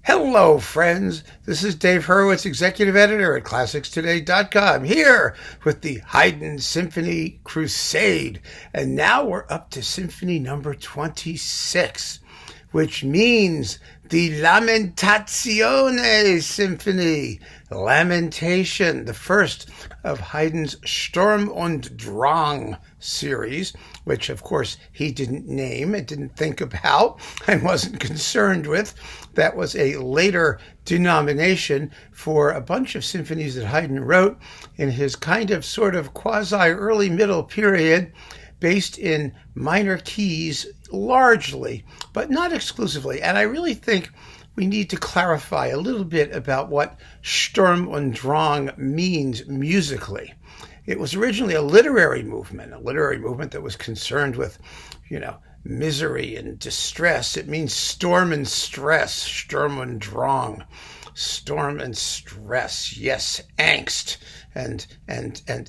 Hello, friends. This is Dave Hurwitz, executive editor at ClassicsToday.com, here with the Haydn Symphony Crusade. And now we're up to Symphony number 26, which means the Lamentazione Symphony, Lamentation, the first of Haydn's Sturm und Drang series, which of course he didn't name and didn't think about and wasn't concerned with. That was a later denomination for a bunch of symphonies that Haydn wrote in his kind of sort of quasi-early middle period, based in minor keys largely, but not exclusively. And I really think we need to clarify a little bit about what Sturm und Drang means musically. It was originally a literary movement that was concerned with, misery and distress. It means storm and stress, Sturm und Drang. Storm and stress, yes, angst and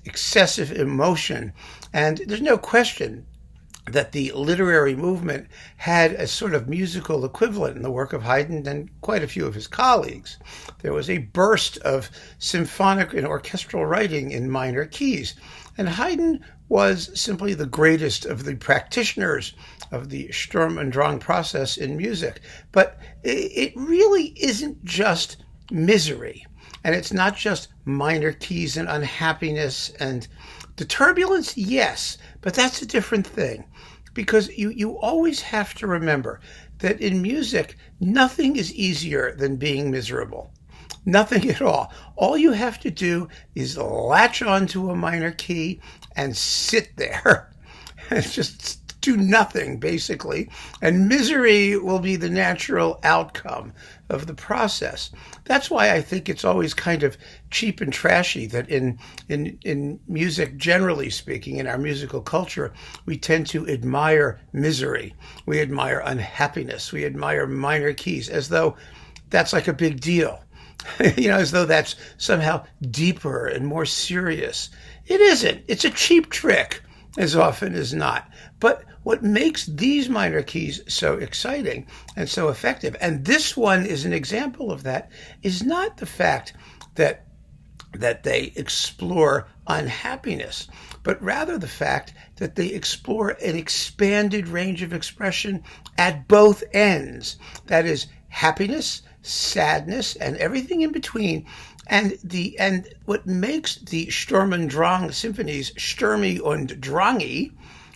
excessive emotion. And there's no question that the literary movement had a sort of musical equivalent in the work of Haydn and quite a few of his colleagues. There was a burst of symphonic and orchestral writing in minor keys, and Haydn was simply the greatest of the practitioners of the Sturm und Drang process in music. But it really isn't just misery, and it's not just minor keys and unhappiness and the turbulence, yes, but that's a different thing, because you always have to remember that in music, nothing is easier than being miserable. Nothing at all. All you have to do is latch onto a minor key and sit there. It's just do nothing, basically, and misery will be the natural outcome of the process. That's why I think it's always kind of cheap and trashy that in music, generally speaking, in our musical culture, we tend to admire misery. We admire unhappiness. We admire minor keys, as though that's like a big deal. As though that's somehow deeper and more serious. It isn't. It's a cheap trick, as often as not. But what makes these minor keys so exciting and so effective, and this one is an example of that, is not the fact that they explore unhappiness, but rather the fact that they explore an expanded range of expression at both ends. That is, happiness, sadness, and everything in between. And what makes the Sturm und Drang symphonies stürmy und drangy,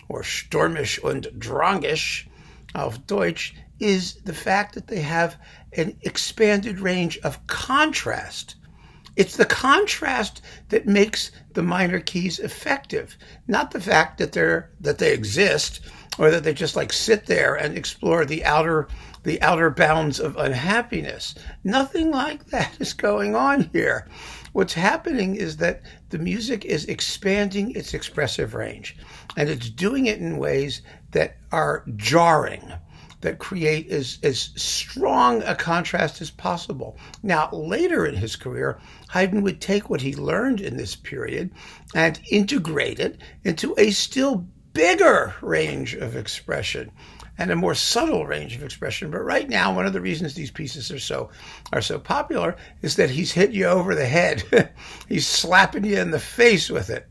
or stürmisch und drangisch auf Deutsch, is the fact that they have an expanded range of contrast. It's the contrast that makes the minor keys effective, not the fact that they exist, or that they just sit there and explore the outer bounds of unhappiness. Nothing like that is going on here. What's happening is that the music is expanding its expressive range, and it's doing it in ways that are jarring, that create as strong a contrast as possible. Now, later in his career, Haydn would take what he learned in this period and integrate it into a still bigger range of expression and a more subtle range of expression. But right now, one of the reasons these pieces are so popular is that he's hit you over the head. He's slapping you in the face with it.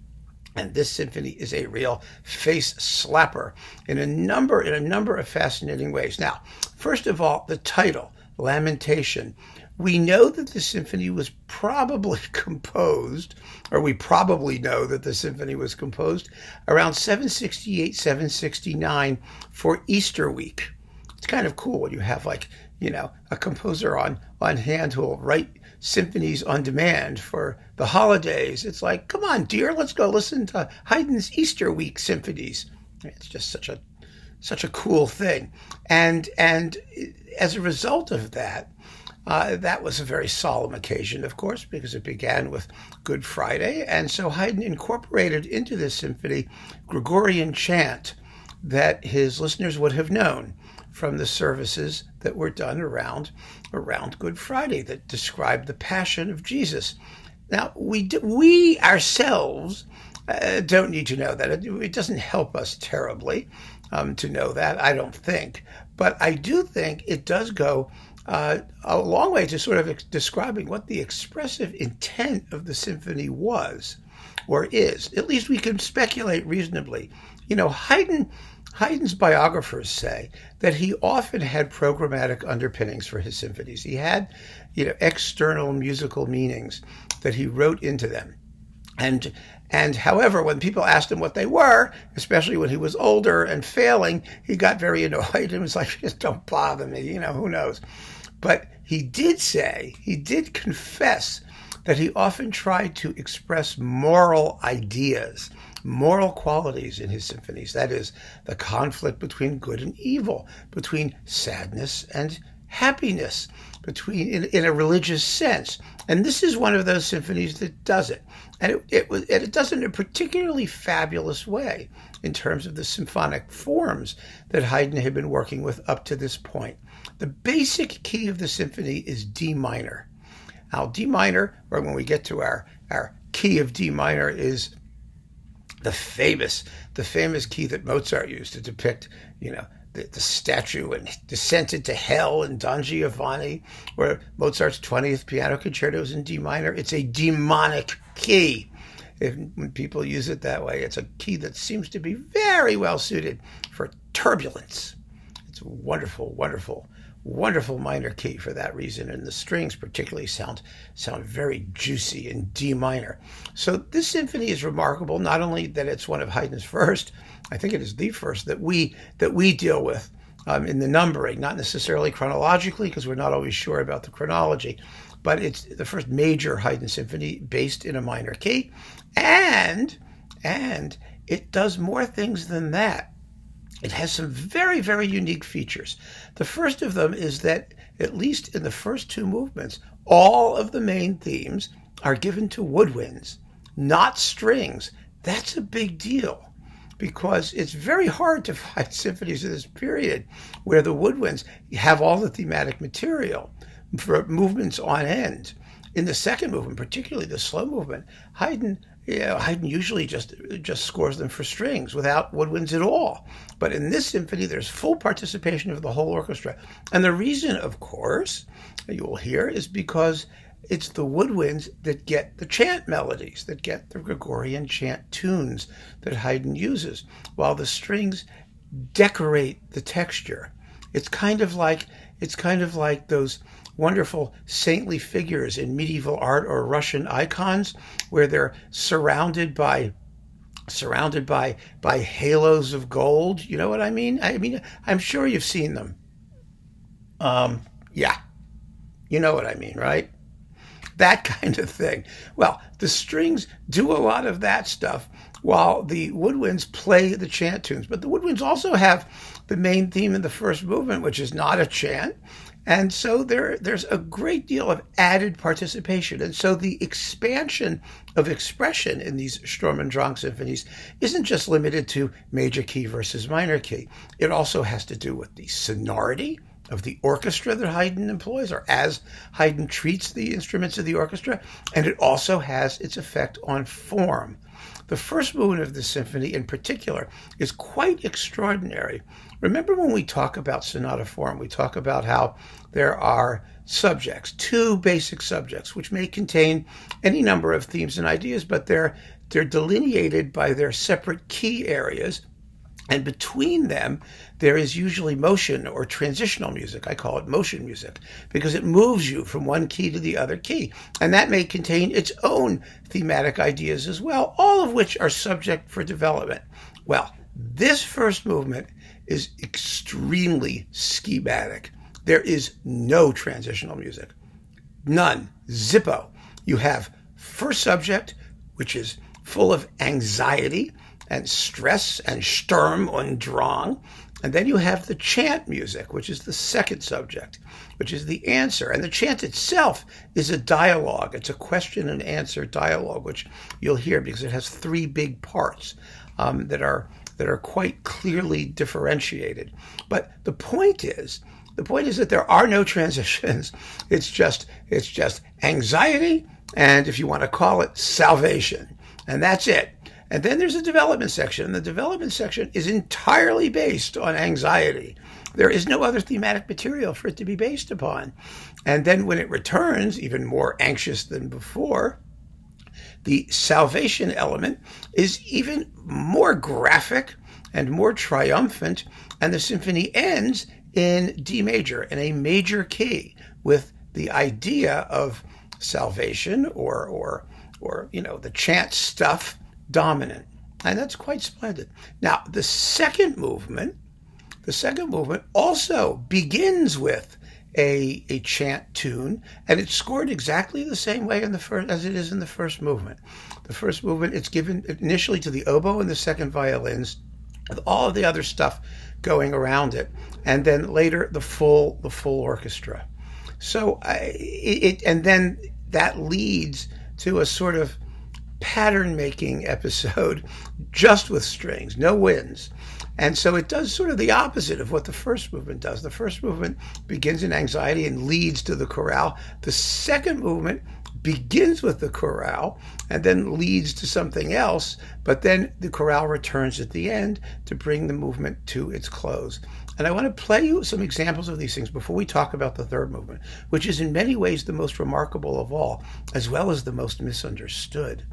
And this symphony is a real face slapper in a number of fascinating ways. Now, first of all, the title, Lamentation. We know that the symphony was probably composed, or we probably know that the symphony was composed around 768, 769 for Easter week. It's kind of cool when you have a composer on hand who will write symphonies on demand for the holidays. It's like, come on, dear, let's go listen to Haydn's Easter week symphonies. It's just such a cool thing. And as a result of that, that was a very solemn occasion, of course, because it began with Good Friday. And so Haydn incorporated into this symphony Gregorian chant that his listeners would have known from the services that were done around Good Friday that described the Passion of Jesus. Now, we ourselves don't need to know that. It doesn't help us terribly to know that, I don't think. But I do think it does go a long way to sort of describing what the expressive intent of the symphony was or is. At least we can speculate reasonably. You know, Haydn's biographers say that he often had programmatic underpinnings for his symphonies. He had, external musical meanings that he wrote into them. And however, when people asked him what they were, especially when he was older and failing, he got very annoyed and was like, just don't bother me, who knows. But he did confess that he often tried to express moral ideas, moral qualities in his symphonies. That is, the conflict between good and evil, between sadness and happiness, in a religious sense. And this is one of those symphonies that does it. And it does it in a particularly fabulous way in terms of the symphonic forms that Haydn had been working with up to this point. The basic key of the symphony is D minor. Now, D minor, or when we get to our key of D minor, is the famous key that Mozart used to depict, the statue and descent into hell in Don Giovanni, or Mozart's 20th piano concerto is in D minor. It's a demonic key. When people use it that way, it's a key that seems to be very well suited for turbulence. It's a wonderful, wonderful, wonderful minor key for that reason, and the strings particularly sound very juicy in D minor. So this symphony is remarkable, not only that it's one of Haydn's first, I think it is the first that we deal with in the numbering, not necessarily chronologically, because we're not always sure about the chronology, but it's the first major Haydn symphony based in a minor key, and it does more things than that. It has some very, very unique features. The first of them is that, at least in the first two movements, all of the main themes are given to woodwinds, not strings. That's a big deal, because it's very hard to find symphonies of this period where the woodwinds have all the thematic material for movements on end. In the second movement, particularly the slow movement, Haydn usually just scores them for strings without woodwinds at all. But in this symphony, there's full participation of the whole orchestra. And the reason, of course, you will hear, is because it's the woodwinds that get the chant melodies, that get the Gregorian chant tunes that Haydn uses, while the strings decorate the texture. It's kind of like those wonderful saintly figures in medieval art or Russian icons, where they're surrounded by halos of gold. You know what I mean? I'm sure you've seen them. Yeah, you know what I mean, right? That kind of thing. Well, the strings do a lot of that stuff while the woodwinds play the chant tunes. But the woodwinds also have the main theme in the first movement, which is not a chant. And so there's a great deal of added participation. And so the expansion of expression in these Sturm and Drang symphonies isn't just limited to major key versus minor key. It also has to do with the sonority of the orchestra that Haydn employs, or as Haydn treats the instruments of the orchestra, and it also has its effect on form. The first movement of the symphony in particular is quite extraordinary. Remember, when we talk about sonata form, we talk about how there are subjects, two basic subjects, which may contain any number of themes and ideas, but they're delineated by their separate key areas. And between them, there is usually motion or transitional music. I call it motion music because it moves you from one key to the other key. And that may contain its own thematic ideas as well, all of which are subject for development. Well, this first movement is extremely schematic. There is no transitional music. None. Zippo. You have first subject, which is full of anxiety and stress and Sturm und Drang. And then you have the chant music, which is the second subject, which is the answer. And the chant itself is a dialogue. It's a question and answer dialogue, which you'll hear because it has three big parts that are quite clearly differentiated. But the point is that there are no transitions. It's just anxiety, and if you want to call it, salvation. And that's it. And then there's a development section. And the development section is entirely based on anxiety. There is no other thematic material for it to be based upon. And then when it returns, even more anxious than before, the salvation element is even more graphic and more triumphant, and the symphony ends in D major, in a major key, with the idea of salvation or the chant stuff dominant. And that's quite splendid. Now, the second movement also begins with a chant tune, and it's scored exactly the same way as it is in the first movement. The first movement, it's given initially to the oboe and the second violins, with all of the other stuff going around it, and then later the full orchestra. So and then that leads to a sort of pattern-making episode just with strings, no winds. And so it does sort of the opposite of what the first movement does. The first movement begins in anxiety and leads to the chorale. The second movement begins with the chorale and then leads to something else, but then the chorale returns at the end to bring the movement to its close. And I want to play you some examples of these things before we talk about the third movement, which is in many ways the most remarkable of all, as well as the most misunderstood,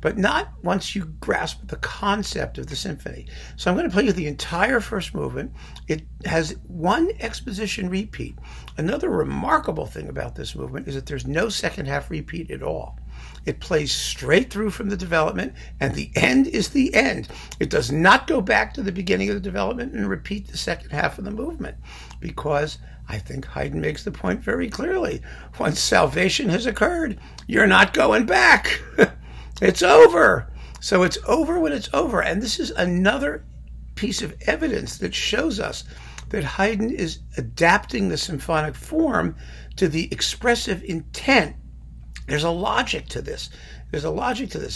but not once you grasp the concept of the symphony. So I'm going to play you the entire first movement. It has one exposition repeat. Another remarkable thing about this movement is that there's no second half repeat at all. It plays straight through from the development, and the end is the end. It does not go back to the beginning of the development and repeat the second half of the movement, because I think Haydn makes the point very clearly. Once salvation has occurred, you're not going back. It's over. So it's over when it's over. And this is another piece of evidence that shows us that Haydn is adapting the symphonic form to the expressive intent. There's a logic to this.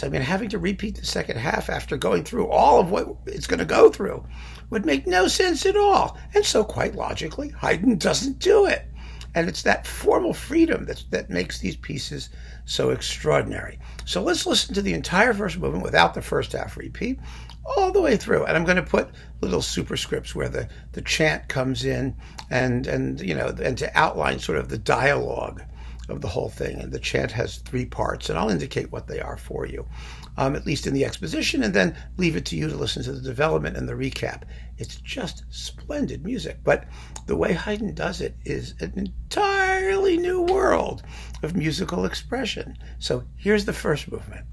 I mean, having to repeat the second half after going through all of what it's going to go through would make no sense at all. And so quite logically, Haydn doesn't do it. And it's that formal freedom that makes these pieces so extraordinary. So let's listen to the entire first movement without the first half repeat, all the way through. And I'm going to put little superscripts where the chant comes in and to outline sort of the dialogue of the whole thing. And the chant has three parts, and I'll indicate what they are for you, at least in the exposition, and then leave it to you to listen to the development and the recap. It's just splendid music, but the way Haydn does it is an entirely new world of musical expression. So here's the first movement.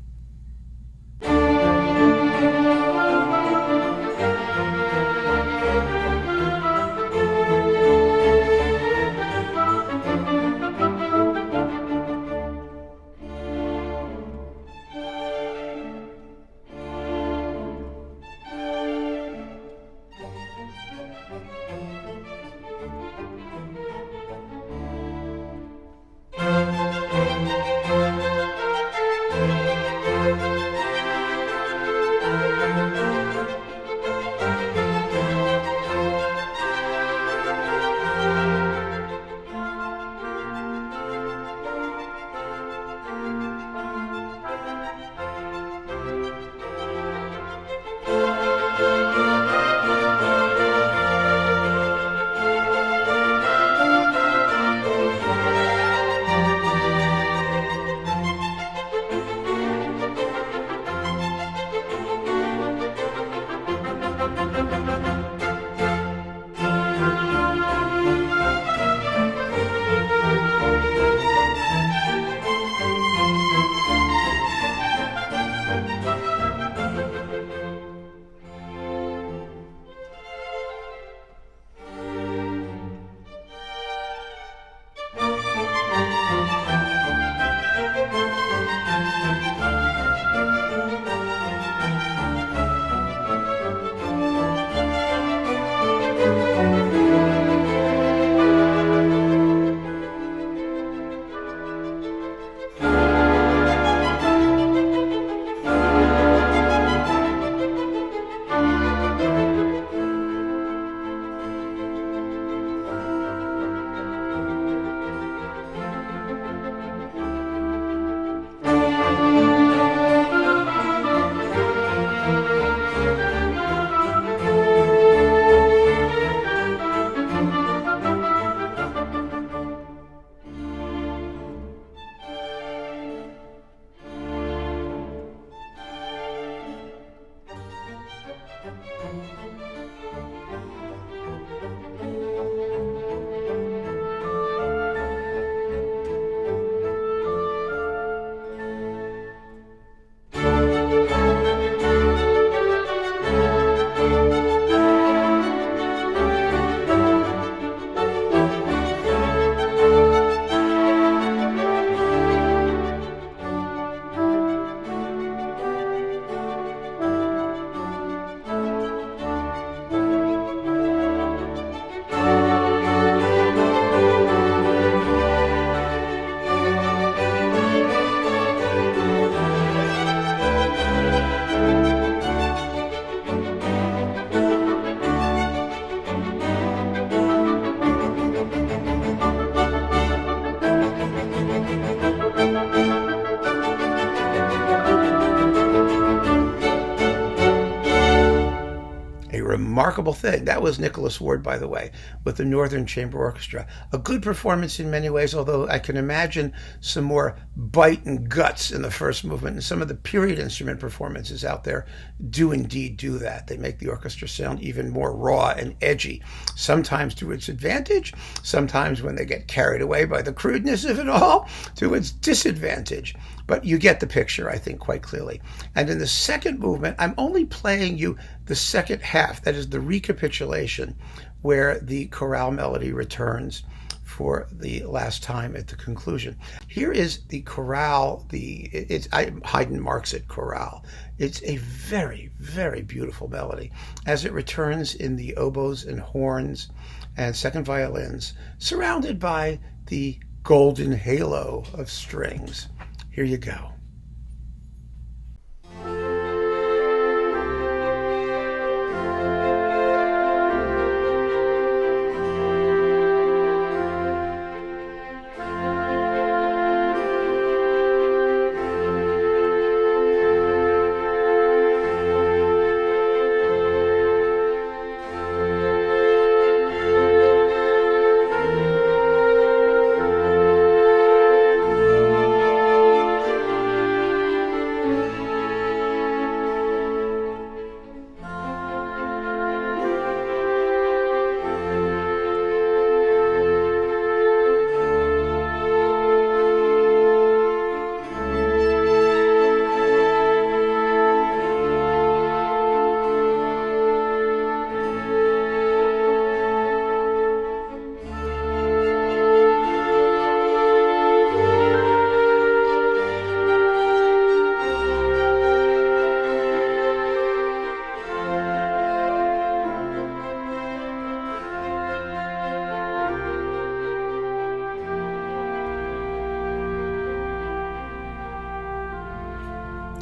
A remarkable thing. That was Nicholas Ward, by the way, with the Northern Chamber Orchestra. A good performance in many ways, although I can imagine some more bite and guts in the first movement. And some of the period instrument performances out there do indeed do that. They make the orchestra sound even more raw and edgy, sometimes to its advantage, sometimes when they get carried away by the crudeness of it all, to its disadvantage. But you get the picture, I think, quite clearly. And in the second movement, I'm only playing you the second half, that is the recapitulation, where the chorale melody returns for the last time at the conclusion. Here is the chorale, Haydn marks it chorale. It's a very, very beautiful melody as it returns in the oboes and horns and second violins, surrounded by the golden halo of strings. Here you go.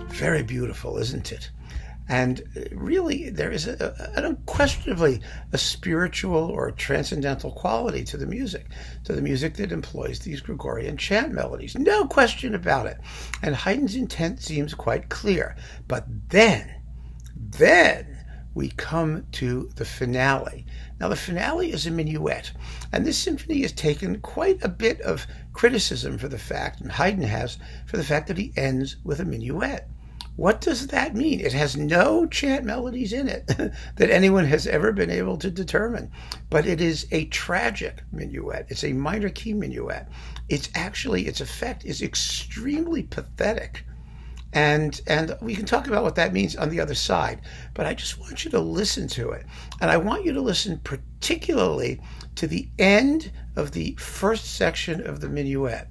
Very beautiful, isn't it? And really, there is unquestionably a spiritual or transcendental quality to the music that employs these Gregorian chant melodies. No question about it. And Haydn's intent seems quite clear. But then we come to the finale. Now, the finale is a minuet, and this symphony has taken quite a bit of criticism for the fact, and Haydn has, for the fact that he ends with a minuet. What does that mean? It has no chant melodies in it that anyone has ever been able to determine. But it is a tragic minuet. It's a minor key minuet. Its effect is extremely pathetic. And we can talk about what that means on the other side. But I just want you to listen to it. And I want you to listen particularly to the end of the first section of the minuet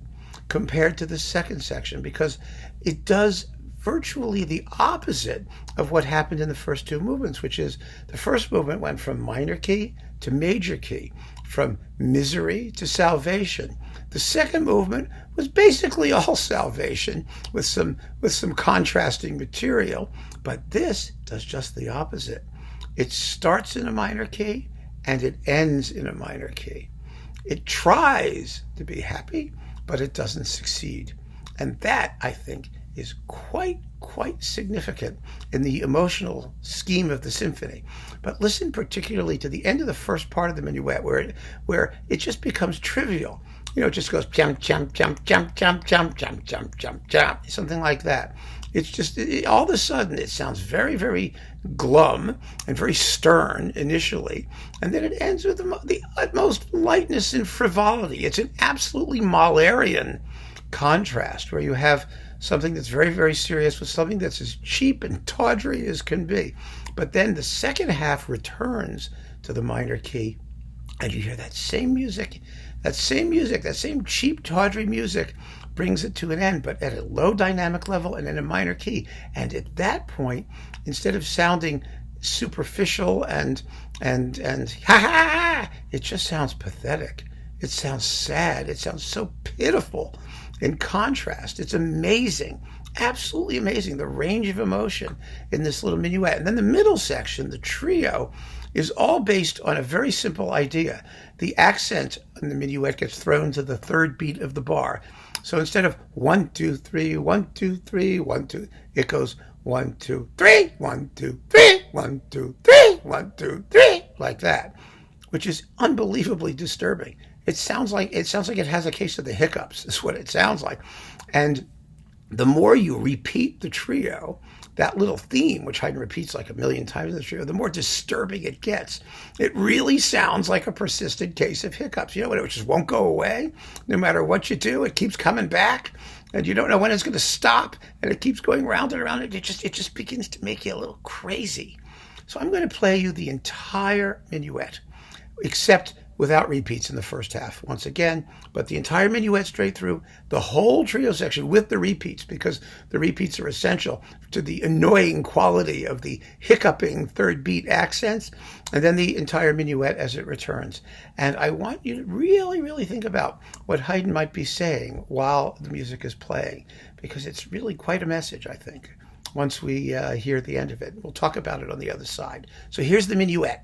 compared to the second section, because it does virtually the opposite of what happened in the first two movements, which is the first movement went from minor key to major key, from misery to salvation. The second movement was basically all salvation with some contrasting material, but this does just the opposite. It starts in a minor key and it ends in a minor key. It tries to be happy, but it doesn't succeed. And that, I think, is quite significant in the emotional scheme of the symphony. But listen particularly to the end of the first part of the minuet, where it just becomes trivial. It just goes jump, jump, jump, jump, jump, jump, jump, jump, jump, jump, something like that. It's just all of a sudden it sounds very, very glum and very stern initially, and then it ends with the utmost lightness and frivolity. It's an absolutely Mahlerian contrast where you have something that's very, very serious with something that's as cheap and tawdry as can be. But then the second half returns to the minor key, and you hear that same music, that same cheap, tawdry music brings it to an end, but at a low dynamic level and in a minor key. And at that point, instead of sounding superficial and ha ha, it just sounds pathetic. It sounds sad. It sounds so pitiful. In contrast, it's amazing, absolutely amazing, the range of emotion in this little minuet. And then the middle section, the trio, is all based on a very simple idea. The accent on the minuet gets thrown to the third beat of the bar. So instead of 1, 2, 3, 1, 2, 3, 1, 2, it goes 1, 2, 3, 1, 2, 3, 1, 2, 3, 1, 2, 3, like that, which is unbelievably disturbing. It sounds like it has a case of the hiccups, is what it sounds like. And the more you repeat the trio, that little theme, which Haydn repeats like a million times in the trio, the more disturbing it gets. It really sounds like a persistent case of hiccups. You know, it just won't go away. No matter what you do, it keeps coming back, and you don't know when it's going to stop, and it keeps going round and around. It just begins to make you a little crazy. So I'm going to play you the entire minuet, except without repeats in the first half, once again, but the entire minuet straight through, the whole trio section with the repeats, because the repeats are essential to the annoying quality of the hiccuping third beat accents, and then the entire minuet as it returns. And I want you to really, really think about what Haydn might be saying while the music is playing, because it's really quite a message, I think, once we hear the end of it. We'll talk about it on the other side. So here's the minuet.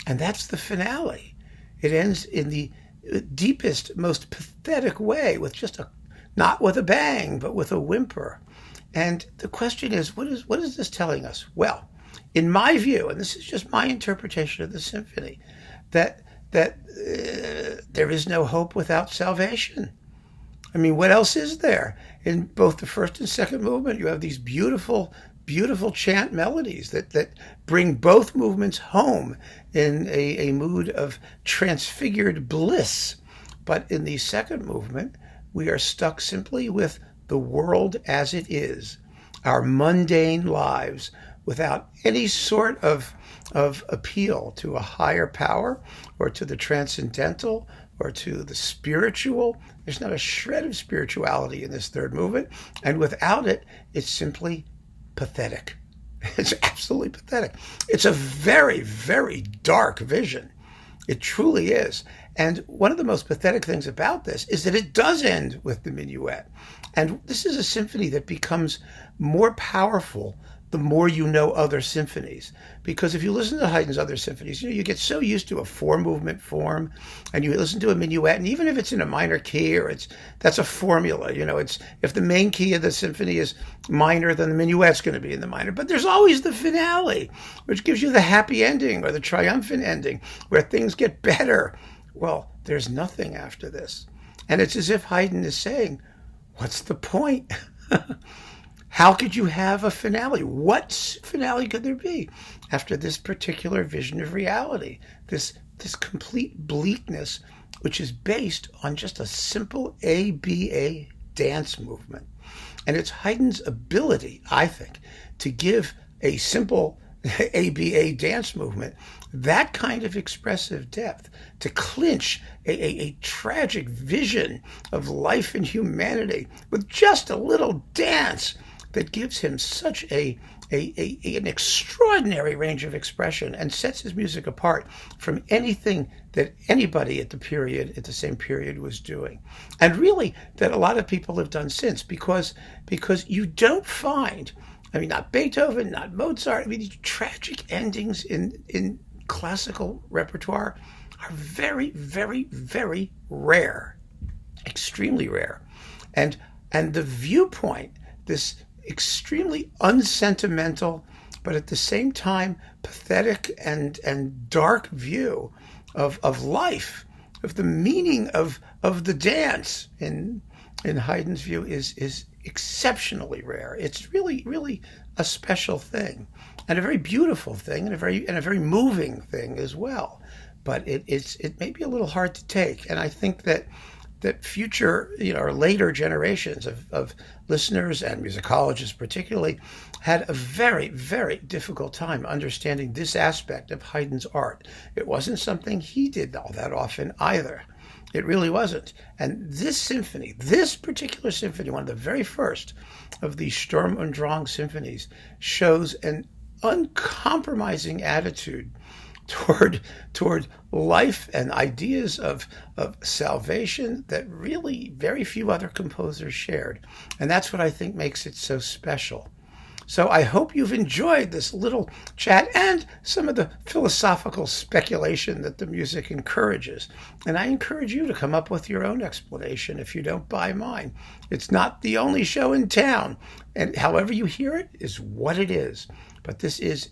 And that's the finale. It ends in the deepest, most pathetic way, with just not with a bang, but with a whimper. And the question is, what is this telling us? Well, in my view, and this is just my interpretation of the symphony, that there is no hope without salvation. I mean, what else is there? In both the first and second movement, you have these beautiful chant melodies that bring both movements home in a mood of transfigured bliss. But in the second movement, we are stuck simply with the world as it is. our mundane lives without any sort of appeal to a higher power or to the transcendental or to the spiritual. There's not a shred of spirituality in this third movement. And without it, it's simply pathetic. It's absolutely pathetic. It's a very, very dark vision. It truly is. And one of the most pathetic things about this is that it does end with the minuet. And this is a symphony that becomes more powerful the more you know other symphonies. Because if you listen to Haydn's other symphonies, you get so used to a four-movement form, and you listen to a minuet, and even if it's in a minor key or that's a formula, it's if the main key of the symphony is minor, then the minuet's going to be in the minor. But there's always the finale, which gives you the happy ending or the triumphant ending, where things get better. Well, there's nothing after this. And it's as if Haydn is saying, what's the point? How could you have a finale? What finale could there be after this particular vision of reality? This complete bleakness, which is based on just a simple ABA dance movement. And it's Haydn's ability, I think, to give a simple ABA dance movement that kind of expressive depth, to clinch a tragic vision of life and humanity with just a little dance that gives him such an extraordinary range of expression and sets his music apart from anything that anybody at the same period was doing. And really that a lot of people have done since, because you don't find, not Beethoven, not Mozart, these tragic endings in classical repertoire are very, very, very rare, extremely rare. And the viewpoint, this extremely unsentimental, but at the same time pathetic and dark view of life, of the meaning of the dance in Haydn's view is exceptionally rare. It's really, really a special thing, and a very beautiful thing, and a very moving thing as well. But it may be a little hard to take, and I think that future, or later generations of listeners and musicologists particularly had a very, very difficult time understanding this aspect of Haydn's art. It wasn't something he did all that often either. It really wasn't. And this symphony, this particular symphony, one of the very first of the Sturm und Drang symphonies, shows an uncompromising attitude toward life and ideas of salvation that really very few other composers shared. And that's what I think makes it so special. So I hope you've enjoyed this little chat and some of the philosophical speculation that the music encourages. And I encourage you to come up with your own explanation if you don't buy mine. It's not the only show in town, and however you hear it is what it is. But this is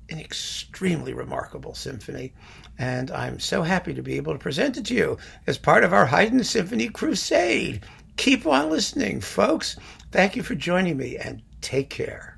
an extremely remarkable symphony, and I'm so happy to be able to present it to you as part of our Haydn Symphony Crusade. Keep on listening, folks. Thank you for joining me, and take care.